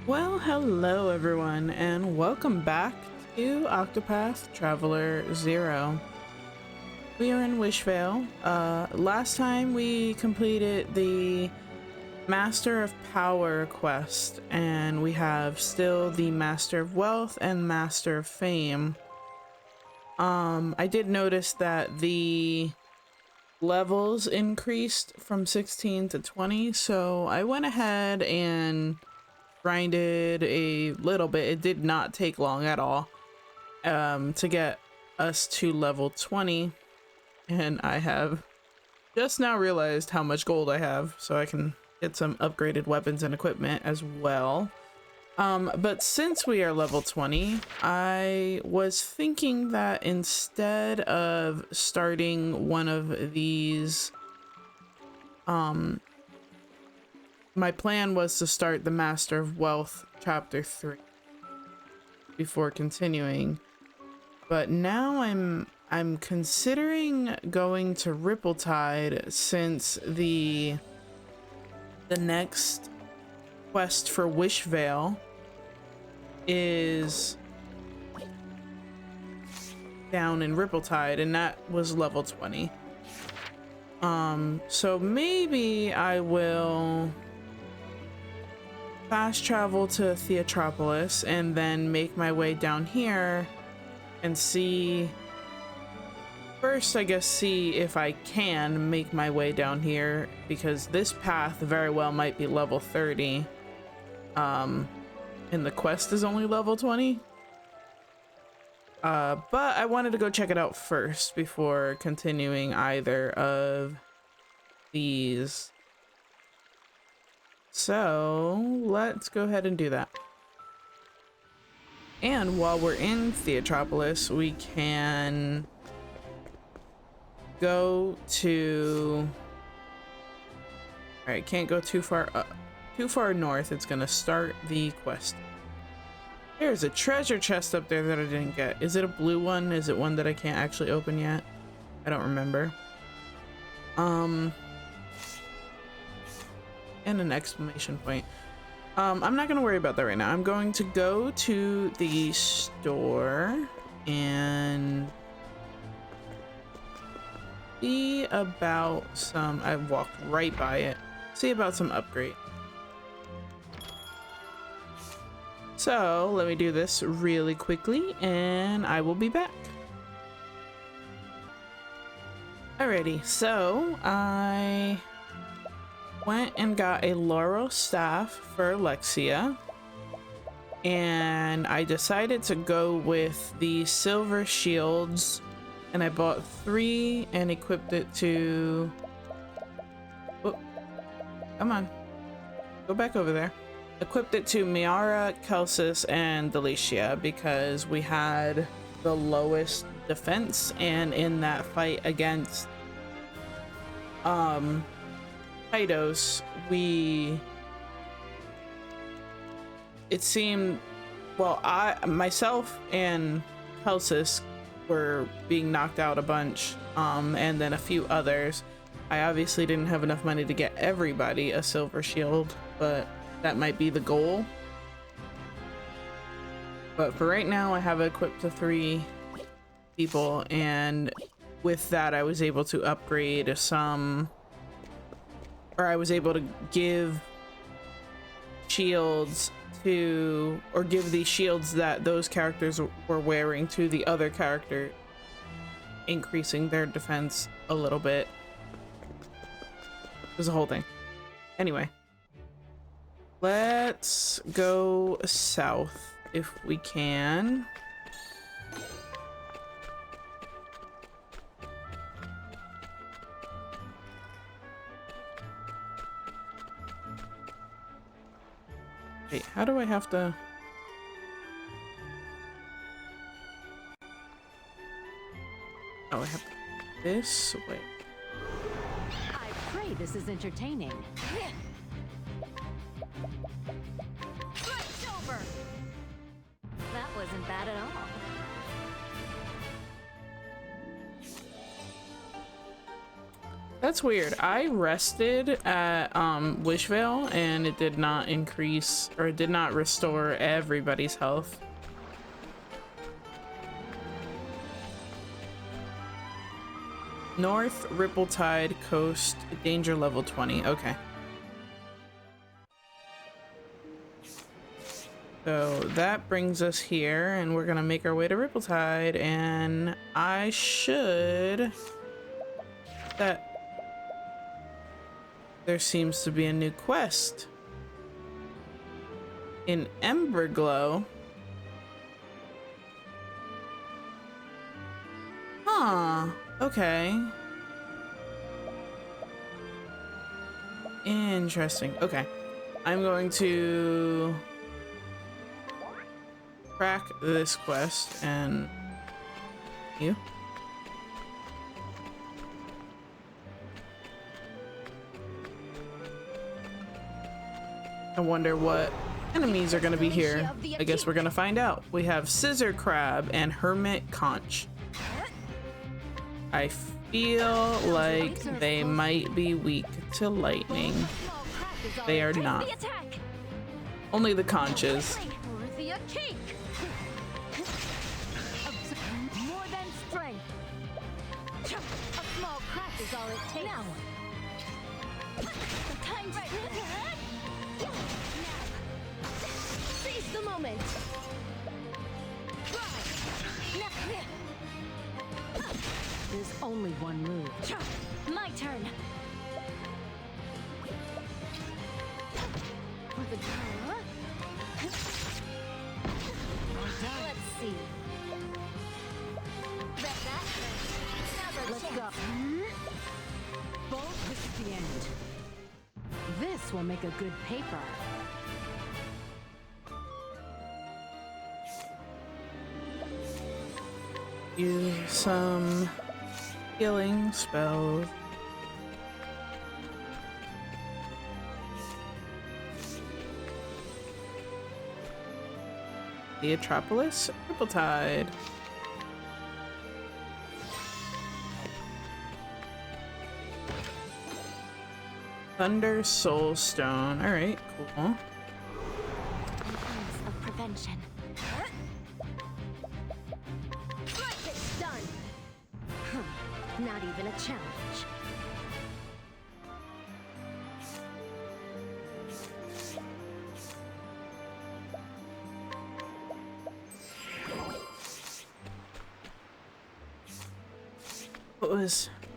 Well, hello everyone, and welcome back to Octopath Traveler 0. We are in Wishvale. Last time we completed the Master of Power quest, and we have still the Master of Wealth and Master of Fame. I did notice that the levels increased from 16 to 20, so I went ahead and grinded a little bit. It did not take long at all to get us to level 20, and I have just now realized how much gold I have, so I can get some upgraded weapons and equipment as well. But since we are level 20, I was thinking that instead of starting one of these, my plan was to start the Master of Wealth chapter 3 before continuing, but now I'm considering going to Rippletide, since the next quest for Wishvale is down in Rippletide, and that was level 20. So maybe I will fast travel to Theatropolis and then make my way down here and see first, I guess, see if I can make my way down here, because this path very well might be level 30, and the quest is only level 20. But I wanted to go check it out first before continuing either of these. So let's go ahead and do that. And while we're in Theatropolis, we can go to... Alright, can't go too far north. It's gonna start the quest. There's a treasure chest up there that I didn't get. Is it a blue one? Is it one that I can't actually open yet? I don't remember. And an exclamation point. I'm not gonna worry about that right now. I'm going to go to the store and see about some... I walked right by it. See about some upgrade. So let me do this really quickly and I will be back. Alrighty, so I went and got a laurel staff for Alexia, and I decided to go with the silver shields, and I bought 3 and equipped it to... Oh, come on, go back over there. Equipped it to Miara, Kelsis, and Delicia because we had the lowest defense, and in that fight against Hydos, it seemed, well, myself and Kelsis were being knocked out a bunch, and then a few others. I obviously didn't have enough money to get everybody a silver shield, but that might be the goal. But for right now, I have it equipped to 3 people, and with that, I was able to upgrade some, or I was able to give shields to, or give the shields that those characters were wearing to the other character, increasing their defense a little bit. It was a whole thing. Anyway. Let's go south if we can. Wait, how do I have to... Oh, I have this way. I pray this is entertaining. That wasn't bad at all. That's weird. I rested at Wishvale and it did not increase, or it did not restore everybody's health. North Rippletide Coast, danger level 20. Okay. So that brings us here, and we're gonna make our way to Rippletide, and I should... That... There seems to be a new quest. In Emberglow. Huh. Okay. Interesting. Okay. I'm going to crack this quest and you. I wonder what enemies are going to be here. I guess we're going to find out. We have Scissor Crab and Hermit Conch. I feel like they might be weak to lightning. They are not. Only the conches. More than strength. A small crack is all it takes. Now. The time to seize the moment. There's only one move. My turn. For the let's see. Let's go. Both this is the end. This will make a good paper. Use some healing spells. The Metropolis, Rippletide. Thunder Soul Stone. All right, cool. Of prevention. It's done. Not even a challenge.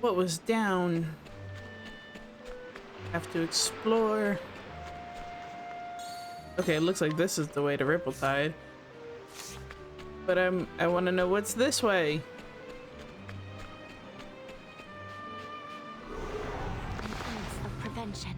What was down? Have to explore. Okay, it looks like this is the way to Rippletide. But I want to know what's this way. Of prevention.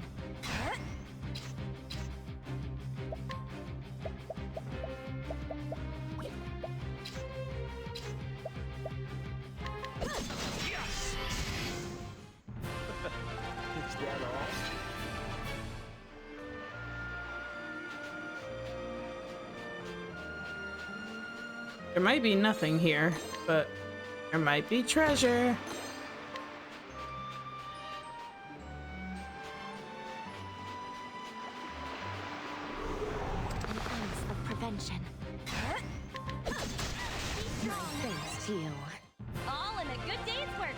There might be nothing here, but there might be treasure. Of prevention. My thanks to you. All in a good day's work.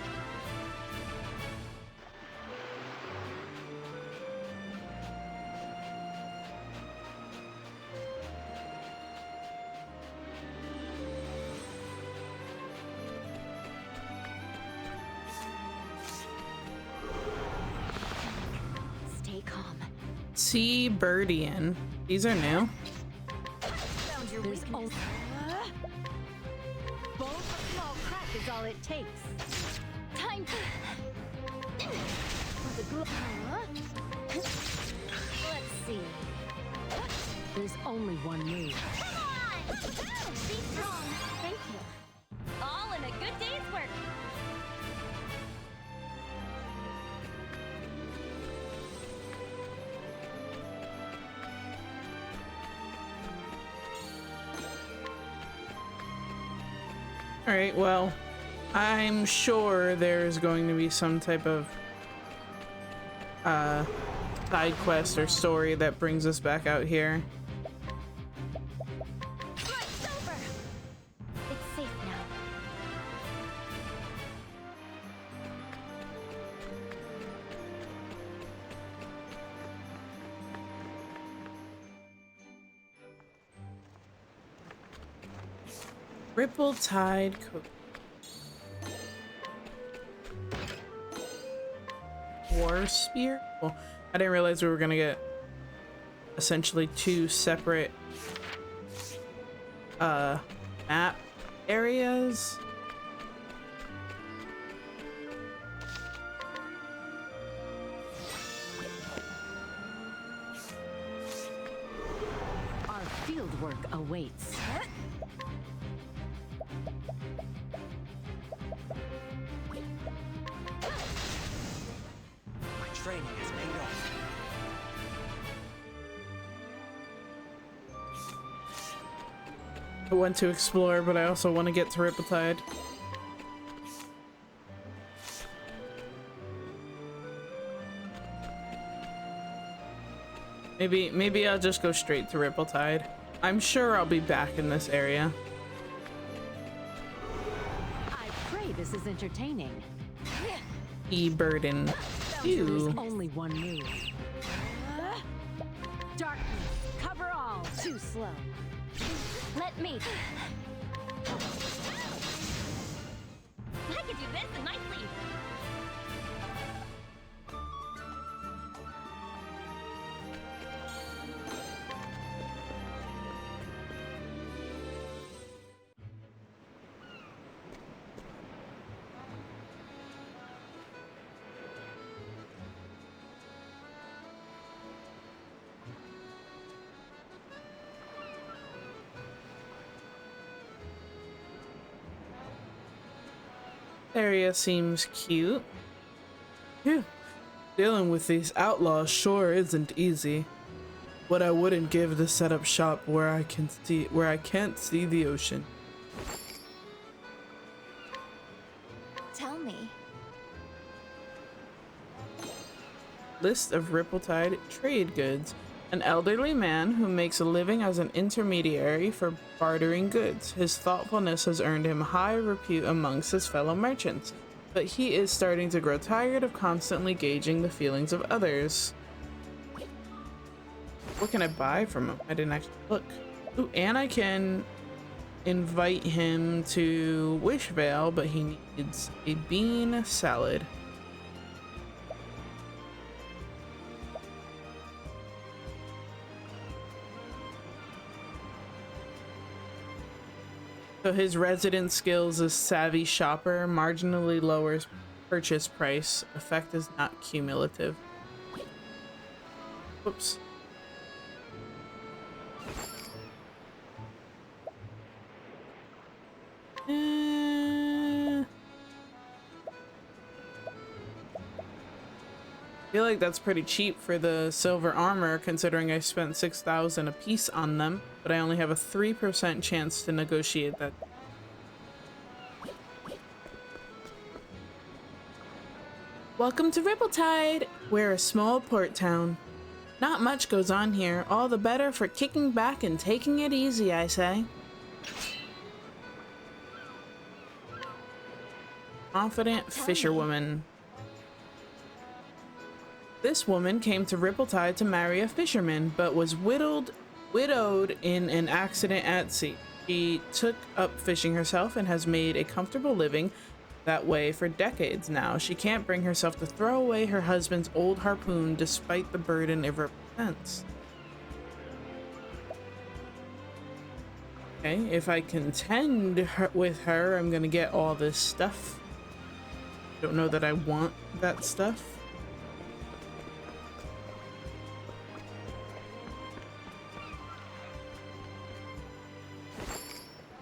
Stay calm. Sea Birdian. These are new. Found your weakness. Both a small crack is all it takes. Time for the let's see. There's only one move. Come on! Be strong. Thank you. All in a good day's work. All right, well, I'm sure there's going to be some type of side quest or story that brings us back out here. Flight's over. It's safe now. Rippletide coat. War spear? Well, I didn't realize we were gonna get essentially two separate map areas. Our field work awaits. My training has paid off. I want to explore, but I also want to get to Rippletide. Maybe I'll just go straight to Rippletide. I'm sure I'll be back in this area. I pray this is entertaining. E-burden. There's Ew. only one move. Darkness, cover all. Too slow. Let me. I could do this nicely. Area seems cute. Phew. Dealing with these outlaws sure isn't easy. What I wouldn't give to set up shop where I can't see the ocean. Tell me. List of Rippletide trade goods. An elderly man who makes a living as an intermediary for bartering goods. His thoughtfulness has earned him high repute amongst his fellow merchants, but he is starting to grow tired of constantly gauging the feelings of others. What can I buy from him? I didn't actually look. Ooh, and I can invite him to Wishvale, but he needs a bean salad. So his resident skills is Savvy Shopper, marginally lowers purchase price. Effect is not cumulative. Whoops. I feel like that's pretty cheap for the silver armor, considering I spent 6,000 a piece on them, but I only have a 3% chance to negotiate that. Welcome to Rippletide! We're a small port town. Not much goes on here, all the better for kicking back and taking it easy, I say. Confident fisherwoman. This woman came to Rippletide to marry a fisherman, but was widowed in an accident at sea. She took up fishing herself and has made a comfortable living that way for decades now. She can't bring herself to throw away her husband's old harpoon despite the burden it represents. Okay, if I contend with her, I'm gonna get all this stuff. Don't know that I want that stuff.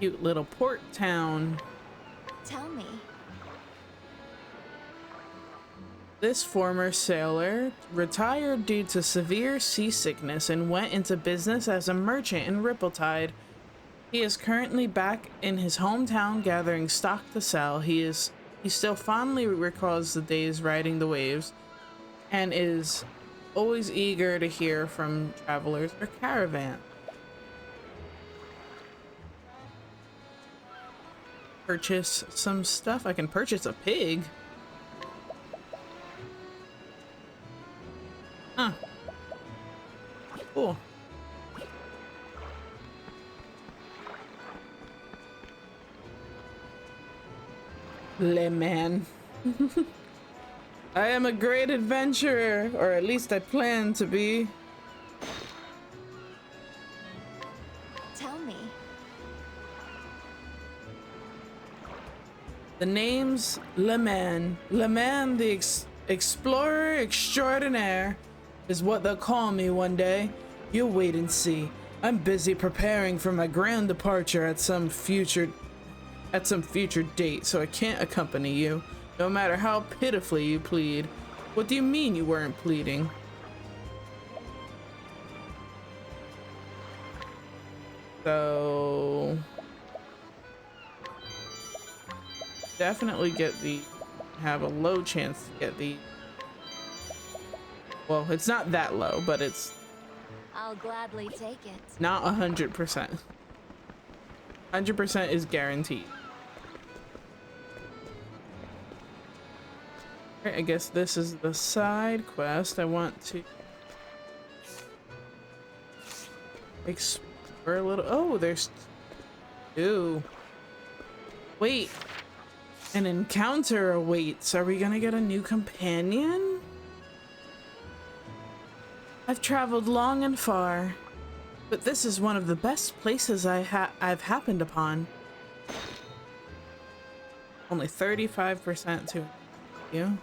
Cute little port town. Tell me. This former sailor retired due to severe seasickness and went into business as a merchant in Rippletide. He is currently back in his hometown gathering stock to sell. He still fondly recalls the days riding the waves and is always eager to hear from travelers or caravans. Purchase some stuff. I can purchase a pig. Huh. Cool. Le man. I am a great adventurer, or at least I plan to be. Tell me. The name's Le Man. Le Man, the explorer extraordinaire, is what they'll call me one day. You'll wait and see. I'm busy preparing for my grand departure at some future date, so I can't accompany you, no matter how pitifully you plead. What do you mean you weren't pleading? So definitely have a low chance to get the, well, it's not that low, but it's I'll gladly take it. not 100%. 100% is guaranteed. Alright, I guess this is the side quest. I want to explore a little. Oh, there's two. Wait, an encounter awaits. Are we gonna get a new companion? I've traveled long and far, but this is one of the best places I've happened upon. Only 35% to you.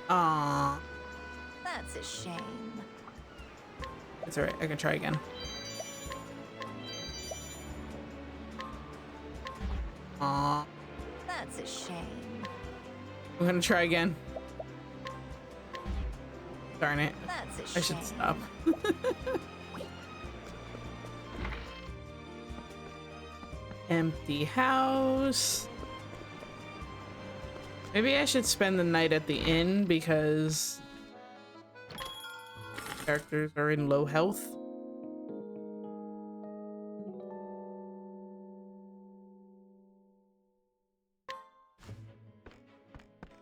Aww. That's a shame. It's alright, I can try again. Aww. That's a shame. I'm gonna try again. Darn it. That's a I shame. should stop. Empty house. Maybe I should spend the night at the inn because characters are in low health.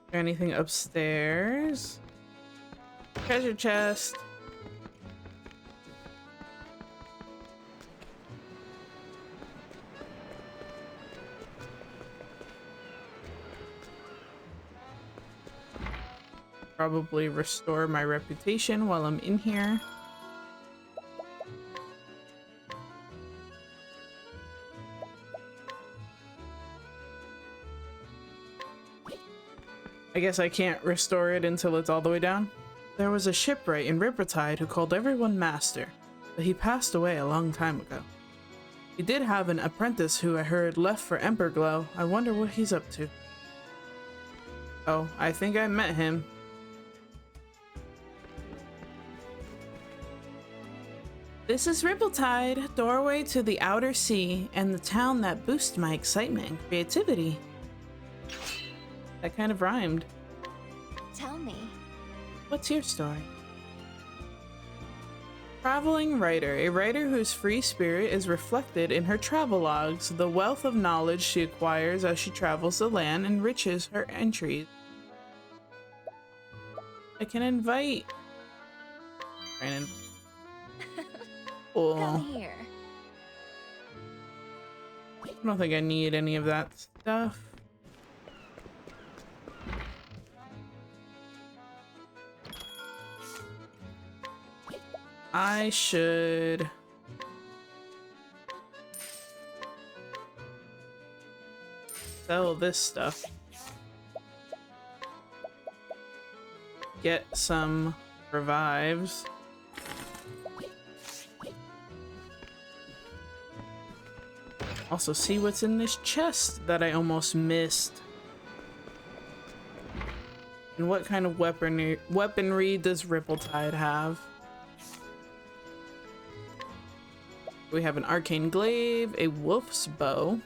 Is there anything upstairs? Treasure chest. Probably restore my reputation while I'm in here. I guess I can't restore it until it's all the way down. There was a shipwright in Rippletide who called everyone master, but he passed away a long time ago. He did have an apprentice who I heard left for Emberglow. I wonder what he's up to. Oh, I think I met him. This is Rippletide, doorway to the outer sea and the town that boosts my excitement and creativity. That kind of rhymed. Tell me. What's your story? Traveling writer, a writer whose free spirit is reflected in her travelogues. The wealth of knowledge she acquires as she travels the land enriches her entries. I can invite. Cool. Come here. I don't think I need any of that stuff. I should sell this stuff. Get some revives. Also see what's in this chest that I almost missed. And what kind of weaponry does Rippletide have? We have an arcane glaive, a wolf's bow.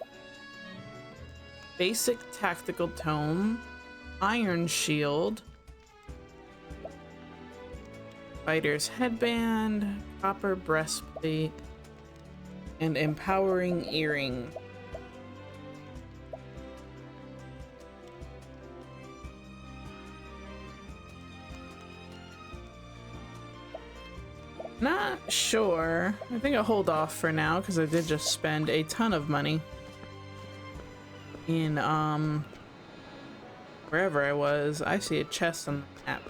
basic tactical tome, iron shield, fighter's headband, copper breastplate, and empowering earring. Not sure. I think I'll hold off for now because I did just spend a ton of money in wherever I was. I see a chest on the map.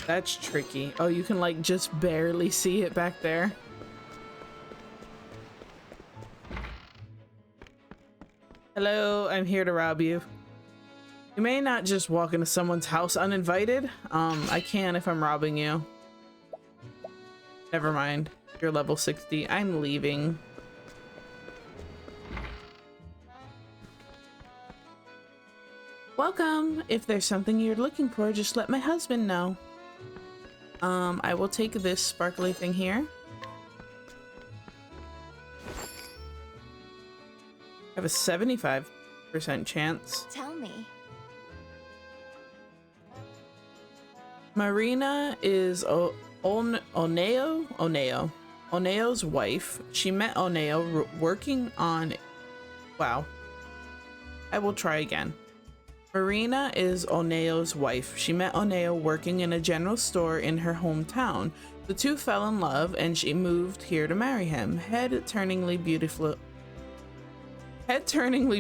That's tricky. Oh, you can like just barely see it back there. Hello, I'm here to rob you. You may not just walk into someone's house uninvited. I can if I'm robbing you. Never mind. You're level 60. I'm leaving. Welcome. If there's something you're looking for, just let my husband know. I will take this sparkly thing here. I have a 75% chance. Tell me. Marina is Oneo's wife. She met Oneo working on... Wow. I will try again. Marina is Oneo's wife. She met Oneo working in a general store in her hometown. The two fell in love and she moved here to marry him. Head-turningly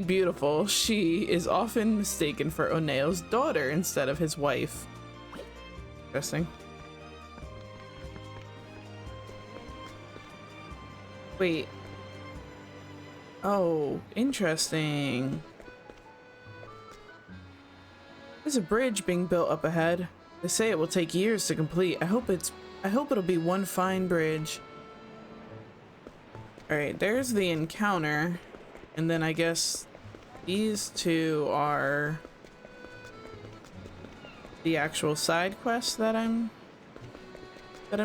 beautiful, she is often mistaken for Oneo's daughter instead of his wife. Interesting. Wait. Oh, interesting. There's a bridge being built up ahead. They say it will take years to complete. I hope it'll be one fine bridge. Alright, there's the encounter. And then I guess these two are the actual side quests that I'm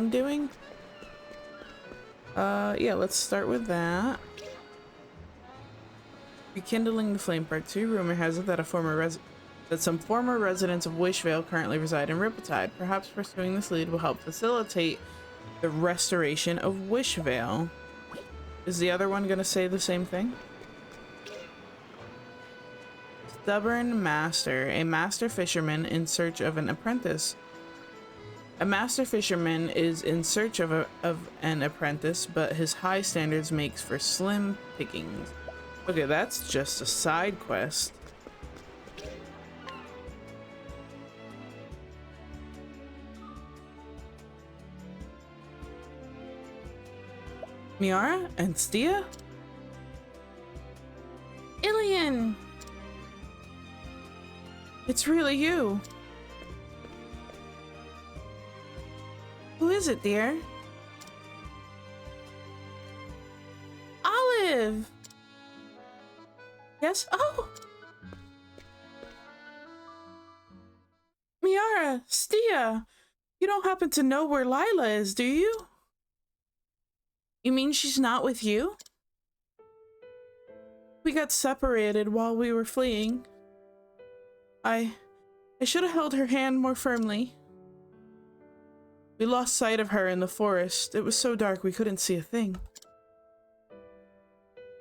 doing. Yeah, let's start with that. Rekindling the Flame Part 2. Rumor has it that some former residents of Wishvale currently reside in Rippletide. Perhaps pursuing this lead will help facilitate the restoration of Wishvale. Is the other one gonna say the same thing? Stubborn Master. A master fisherman in search of an apprentice. A master fisherman is in search of an apprentice, but his high standards makes for slim pickings. Okay, that's just a side quest. Miara and Stia? Ilian! It's really you. Who is it, dear? Olive! Yes? Oh! Miara, Stia, you don't happen to know where Lila is, do you? You mean she's not with you? We got separated while we were fleeing. I should have held her hand more firmly. We lost sight of her in the forest. It was so dark we couldn't see a thing.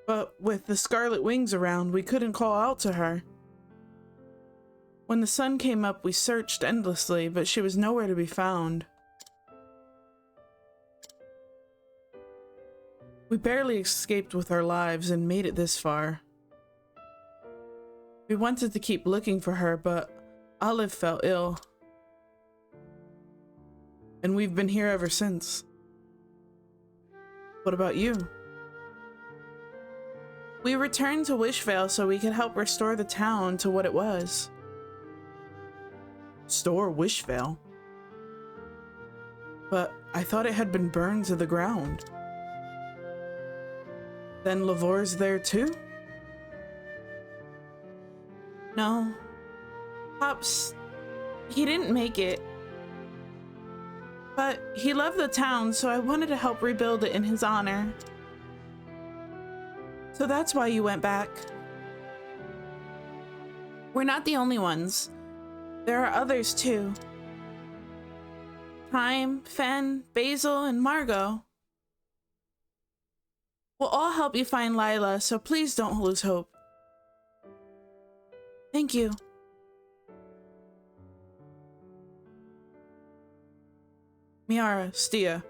But with the scarlet wings around, we couldn't call out to her. When the sun came up, we searched endlessly, but she was nowhere to be found. We barely escaped with our lives and made it this far. We wanted to keep looking for her, but Olive fell ill. And we've been here ever since. What about you? We returned to Wishvale so we could help restore the town to what it was. Restore Wishvale? But I thought it had been burned to the ground. Then Lavor's there too? No. Pops, he didn't make it. But he loved the town, so I wanted to help rebuild it in his honor. So that's why you went back. We're not the only ones. There are others too. Time, Fen, Basil, and Margot. We'll all help you find Lila, so please don't lose hope. Thank you. Miara, Stia,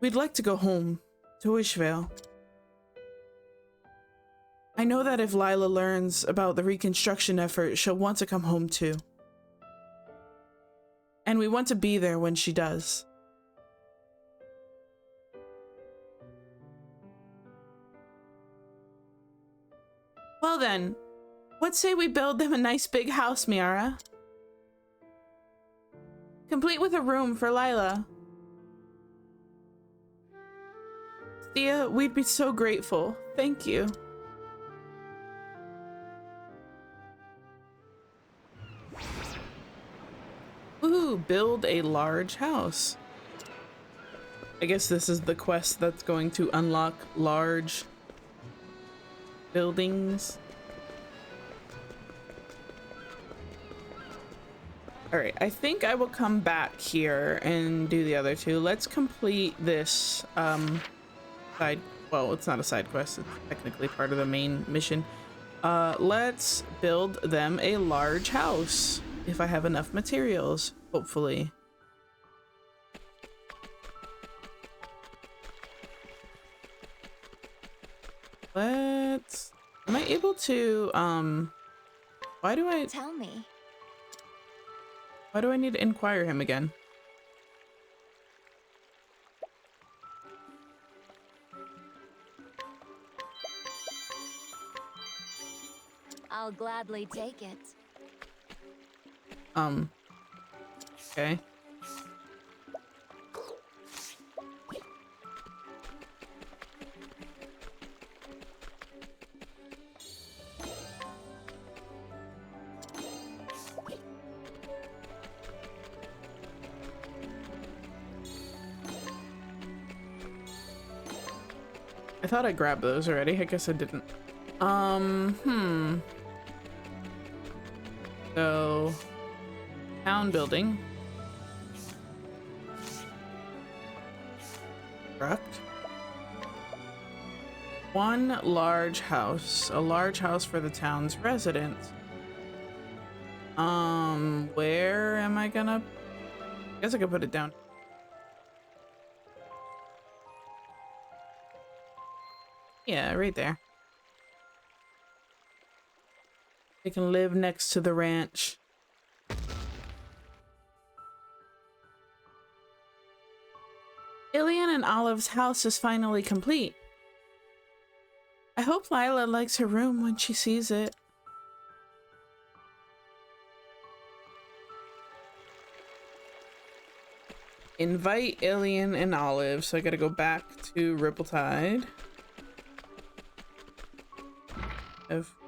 we'd like to go home, to Wishvale. I know that if Lila learns about the reconstruction effort, she'll want to come home too. And we want to be there when she does. Well then, what say we build them a nice big house, Miara? Complete with a room for Lila. Stia, we'd be so grateful. Thank you. Ooh, build a large house. I guess this is the quest that's going to unlock large buildings. Alright, I think I will come back here and do the other two. Let's complete this side, well, it's not a side quest, it's technically part of the main mission. Let's build them a large house. If I have enough materials, hopefully. Let's... Am I able to, why do I... Tell me. Why do I need to inquire him again? I'll gladly take it. Okay. I thought I grabbed those already. I guess I didn't. So, town building. Correct. One large house. A large house for the town's residents. Where am I gonna... I guess I could put it down. Yeah, right there. They can live next to the ranch. Ilian and Olive's house is finally complete. I hope Lila likes her room when she sees it. Invite Ilian and Olive. So I gotta go back to Rippletide.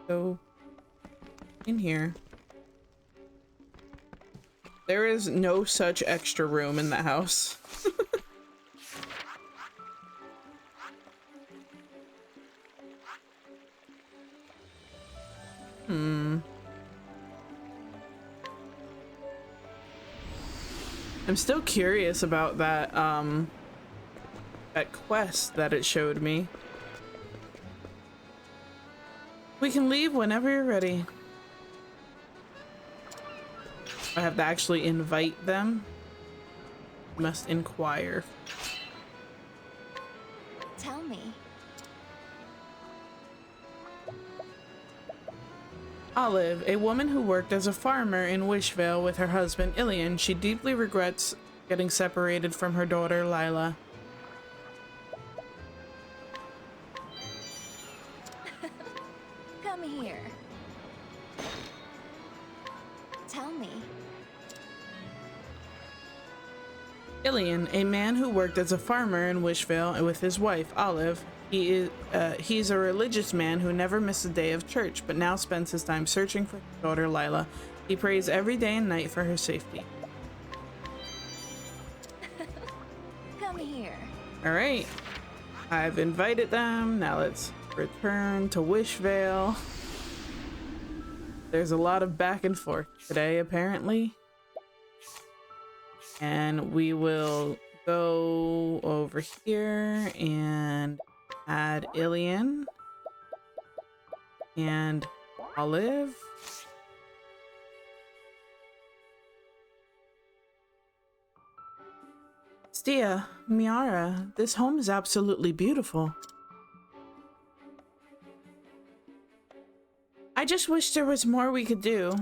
Go in here. There is no such extra room in the house. I'm still curious about that, that quest that it showed me. We can leave whenever you're ready. I have to actually invite them. Must inquire. Tell me. Olive, a woman who worked as a farmer in Wishvale with her husband Ilian, she deeply regrets getting separated from her daughter Lila. Come here. Tell me. Ilian, a man who worked as a farmer in Wishvale with his wife Olive. He's a religious man who never missed a day of church, but now spends his time searching for his daughter Lila. He prays every day and night for her safety. Come here. All right, I've invited them. Now let's return to Wishvale. There's a lot of back and forth today, apparently. And we will go over here and add Ilian and Olive. Stia, Miara, this home is absolutely beautiful. I just wish there was more we could do.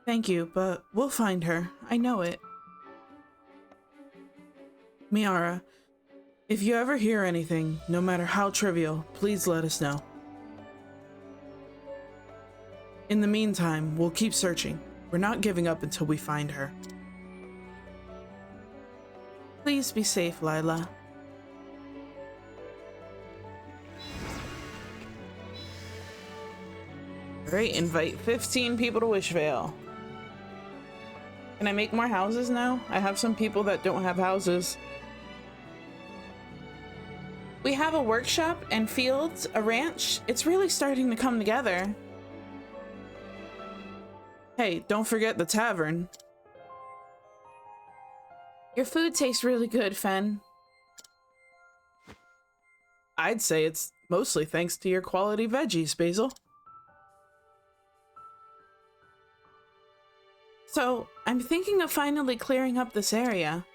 Thank you, but we'll find her. I know it. Miara, if you ever hear anything, no matter how trivial, please let us know. In the meantime, we'll keep searching. We're not giving up until we find her. Please be safe, Lila. Alright, invite 15 people to Wishvale. Can I make more houses now? I have some people that don't have houses. We have a workshop and fields, a ranch. It's really starting to come together. Hey, don't forget the tavern. Your food tastes really good, Fen. I'd say it's mostly thanks to your quality veggies, Basil. So, I'm thinking of finally clearing up this area.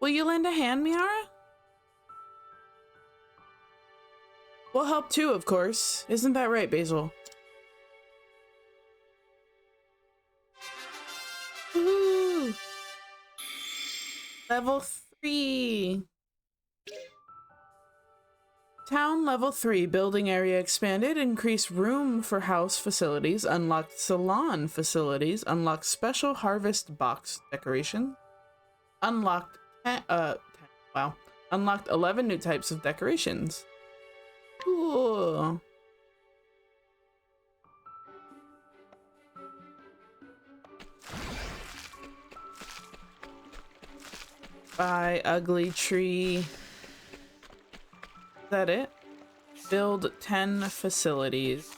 Will you lend a hand, Miara? We'll help too, of course. Isn't that right, Basil? Woohoo! Level 3. Town level 3, building area expanded, increased room for house facilities, unlocked salon facilities, unlocked special harvest box decoration, unlocked unlocked 11 new types of decorations. Cool. Buy ugly tree. Is that it? Build 10 facilities.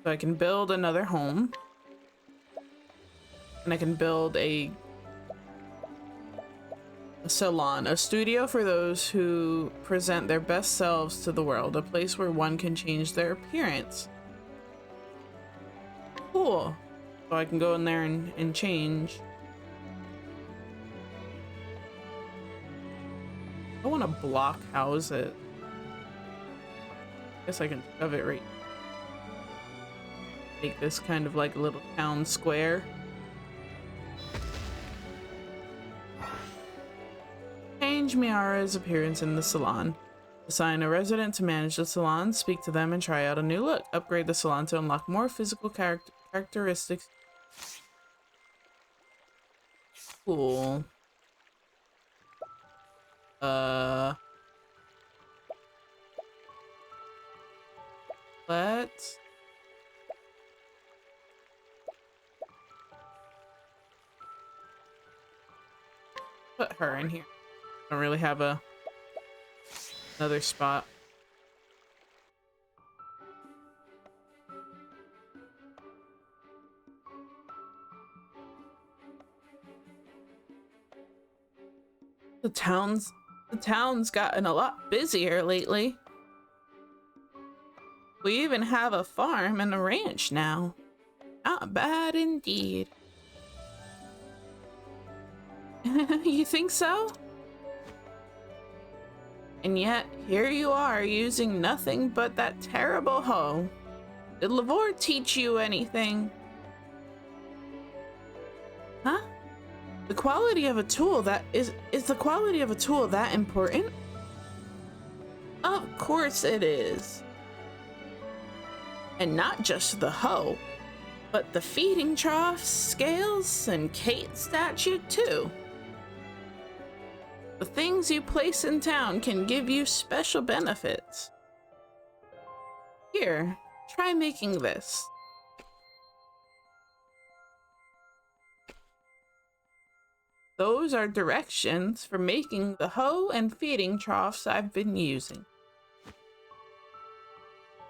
So I can build another home. And I can build a salon, a studio for those who present their best selves to the world, a place where one can change their appearance. Cool. So I can go in there and change. I want to block house it. Guess I can shove it right. Make this kind of like a little town square. Change Miara's appearance in the salon. Assign a resident to manage the salon, speak to them, and try out a new look. Upgrade the salon to unlock more physical characteristics. Cool. Let's put her in here. Don't really have another spot. The town's gotten a lot busier lately. We even have a farm and a ranch now. Not bad indeed. You think so? And yet, here you are using nothing but that terrible hoe. Did Lavore teach you anything? Huh? The quality of a tool that is the quality of a tool that important? Of course it is. And not just the hoe, but the feeding troughs, scales, and Kate statue too. The things you place in town can give you special benefits. Here, try making this. Those are directions for making the hoe and feeding troughs I've been using.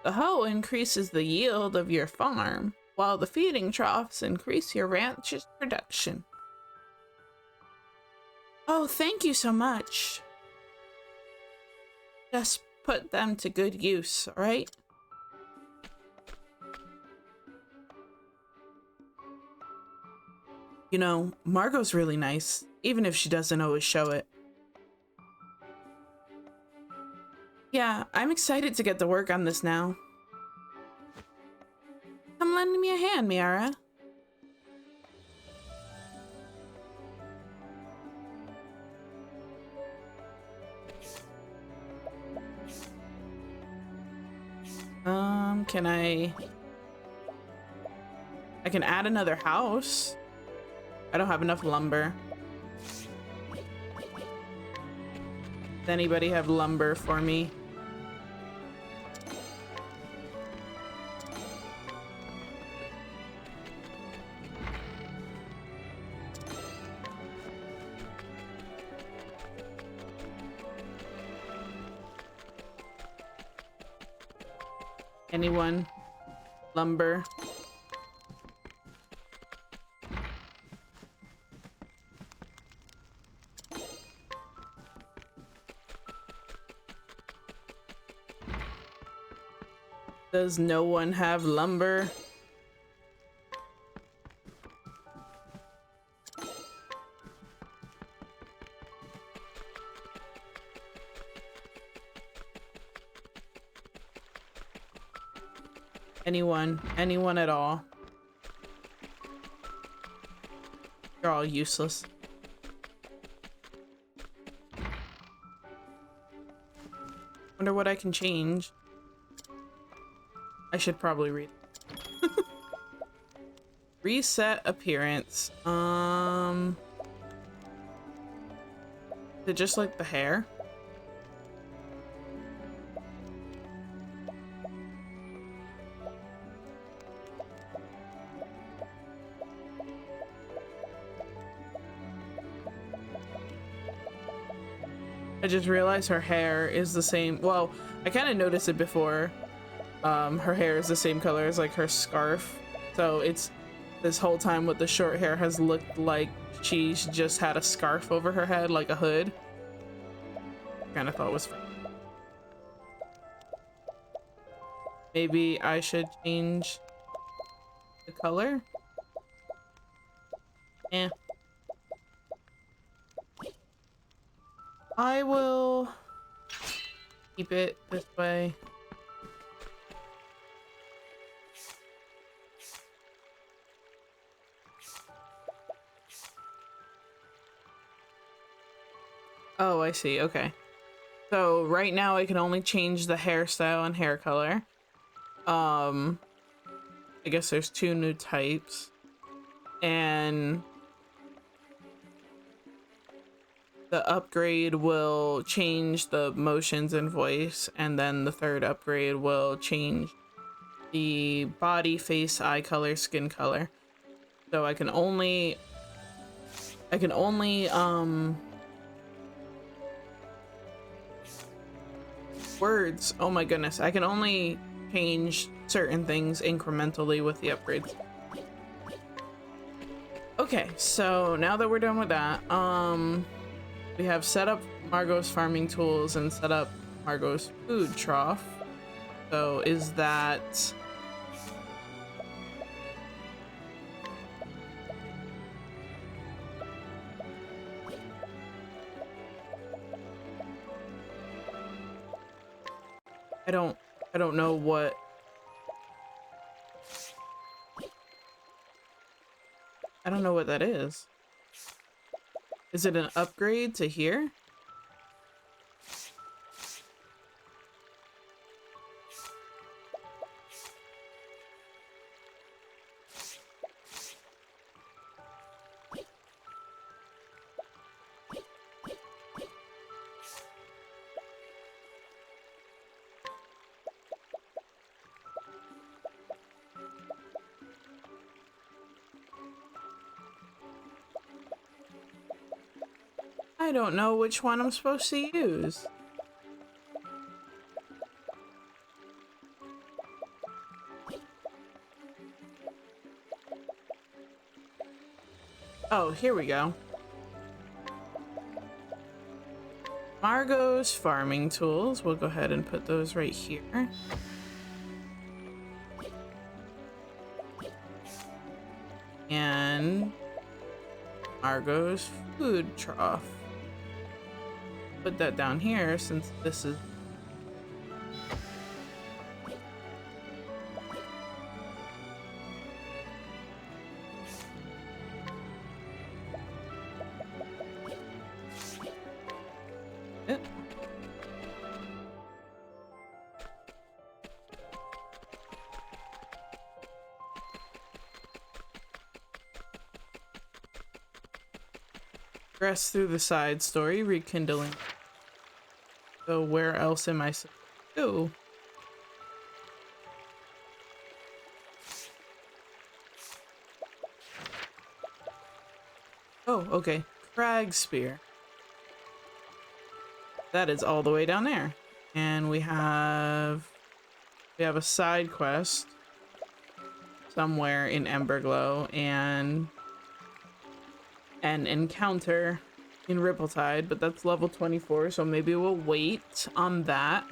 The hoe increases the yield of your farm, while the feeding troughs increase your ranch's production. Oh, thank you so much. Just put them to good use, alright? You know, Margot's really nice, even if she doesn't always show it. Yeah, I'm excited to get to work on this now. Come lend me a hand, Miara. Can I can add another house. I don't have enough lumber. Does anybody have lumber for me? Anyone? Lumber? Does no one have lumber? Anyone at all? They're all useless. Wonder what I can change. I should probably read. Reset appearance. Is it just like the hair? I just realized her hair is the same. Well, I kind of noticed it before. Her hair is the same color as like her scarf. So it's this whole time with the short hair has looked like she's just had a scarf over her head, like a hood. Kind of thought it was funny. Maybe I should change the color. Eh. I will keep it this way. Oh, I see. Okay. So right now I can only change the hairstyle and hair color. I guess there's two new types. And the upgrade will change the motions and voice, and then the third upgrade will change the body, face, eye color, skin color. So I can only words. Oh my goodness. I can only change certain things incrementally with the upgrades. Okay, so now that we're done with that, we have set up Margot's farming tools and set up Margot's food trough. So is that... I don't know what... I don't know what that is. Is it an upgrade to here? I don't know which one I'm supposed to use. Oh, here we go. Margot's farming tools. We'll go ahead and put those right here. And Margot's food trough. Put that down here since this is it. Progress through the side story, rekindling. So where else am I supposed to go? Oh, okay. Crag Spear. That is all the way down there. And we have a side quest somewhere in Emberglow and an encounter in Rippletide, but that's level 24, so maybe we'll wait on that.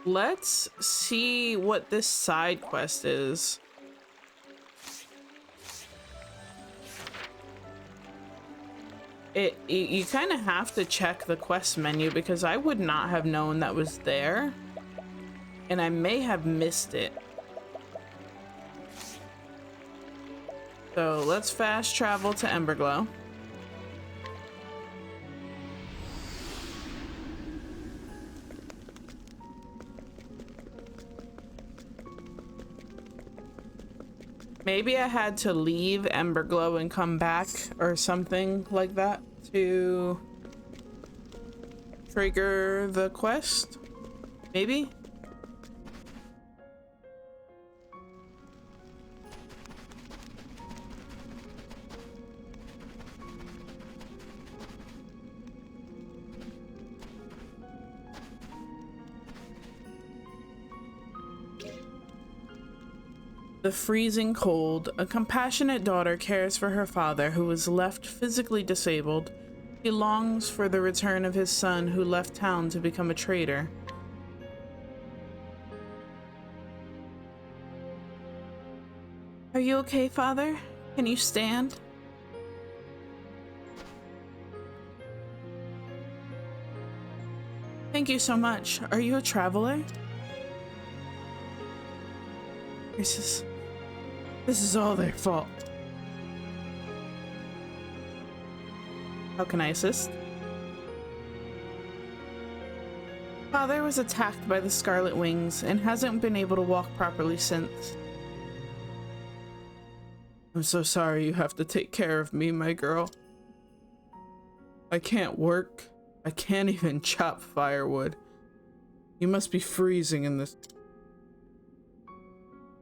Let's see what this side quest is. You kind of have to check the quest menu because I would not have known that was there, and I may have missed it. So let's fast travel to Emberglow. Maybe I had to leave Emberglow and come back or something like that to trigger the quest. Maybe? The freezing cold, a compassionate daughter cares for her father who was left physically disabled. He longs for the return of his son who left town to become a trader. Are you okay, father? Can you stand? Thank you so much. Are you a traveler? This is all their fault. How can I assist? Father was attacked by the Scarlet Wings and hasn't been able to walk properly since. I'm so sorry you have to take care of me, my girl. I can't work. I can't even chop firewood. You must be freezing in this.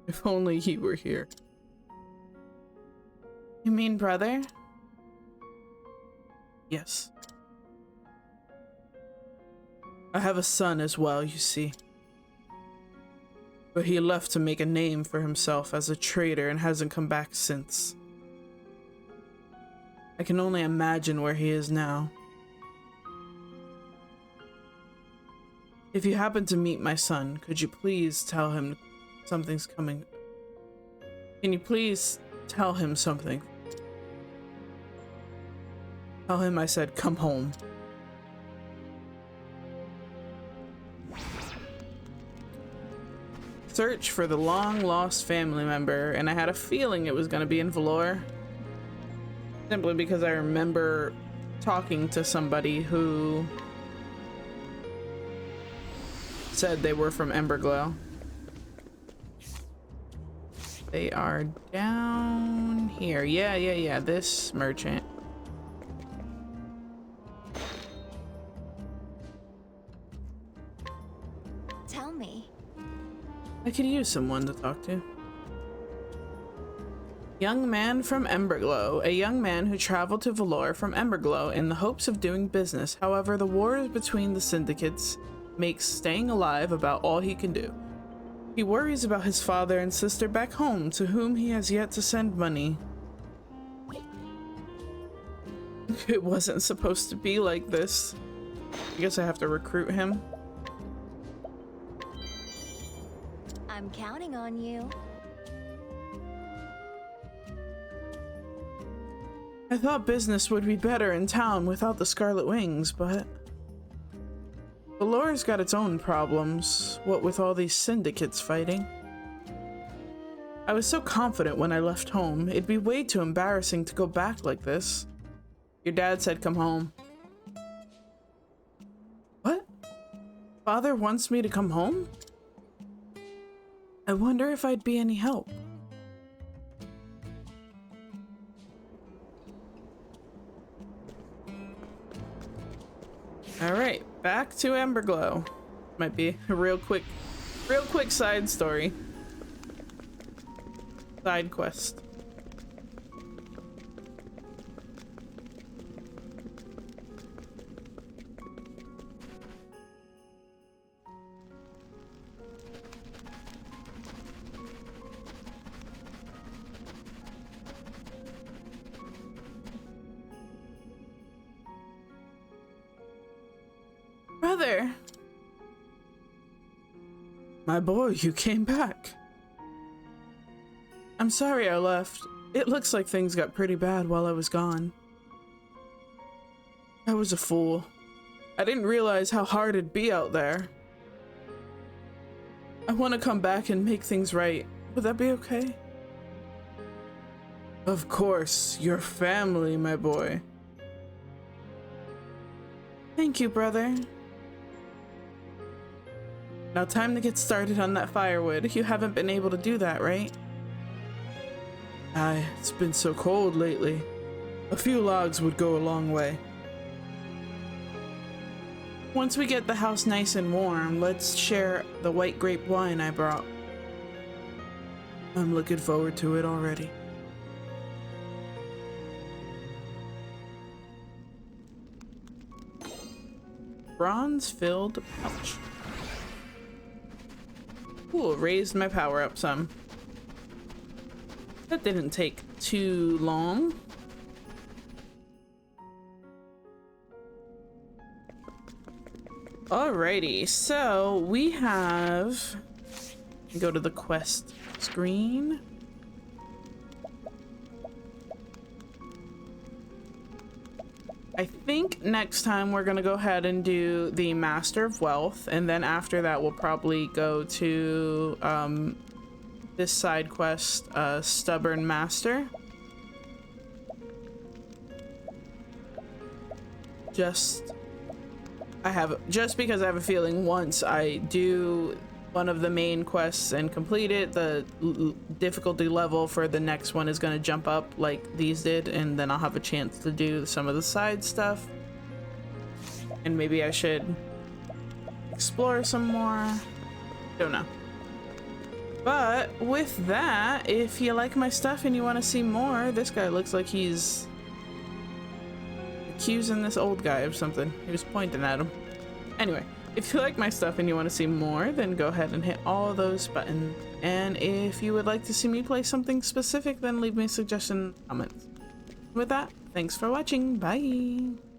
If only he were here. You mean brother? Yes. I have a son as well, you see. But he left to make a name for himself as a trader and hasn't come back since. I can only imagine where he is now. If you happen to meet my son, could you please tell him something's coming? Can you please tell him something? Tell him I said come home. Search for the long-lost family member, and I had a feeling it was going to be in Valor. Simply because I remember talking to somebody who said they were from Emberglow. They are down here. Yeah, this merchant. Tell me. I could use someone to talk to. Young man from Emberglow. A young man who traveled to Valor from Emberglow in the hopes of doing business. However, the wars between the syndicates makes staying alive about all he can do. He worries about his father and sister back home, to whom he has yet to send money. It wasn't supposed to be like this. I guess I have to recruit him. I'm counting on you. I thought business would be better in town without the Scarlet Wings, but Valore's got its own problems, what with all these syndicates fighting. I was so confident when I left home. It'd be way too embarrassing to go back like this. Your dad said come home. What? Father wants me to come home? I wonder if I'd be any help. Alright, back to Emberglow. Might be a real quick side story. Side quest. Brother! My boy, you came back. I'm sorry I left. It looks like things got pretty bad while I was gone. I was a fool. I didn't realize how hard it'd be out there. I want to come back and make things right. Would that be okay? Of course, your family, my boy. Thank you, brother. Now time to get started on that firewood. You haven't been able to do that, right? Aye, it's been so cold lately. A few logs would go a long way. Once we get the house nice and warm, let's share the white grape wine I brought. I'm looking forward to it already. Bronze-filled pouch. Cool, raised my power up some. That didn't take too long. Alrighty, so we have... Go to the quest screen. I think next time we're gonna go ahead and do the Master of Wealth, and then after that we'll probably go to this side quest, Stubborn Master. Just because I have a feeling once I do one of the main quests and complete it, the difficulty level for the next one is going to jump up like these did, and then I'll have a chance to do some of the side stuff. And maybe I should explore some more. Don't know. But with that, if you like my stuff and you want to see more, this guy looks like he's accusing this old guy of something. He was pointing at him. Anyway, if you like my stuff and you want to see more, then go ahead and hit all those buttons. And if you would like to see me play something specific, then leave me a suggestion in the comments. With that, thanks for watching. Bye!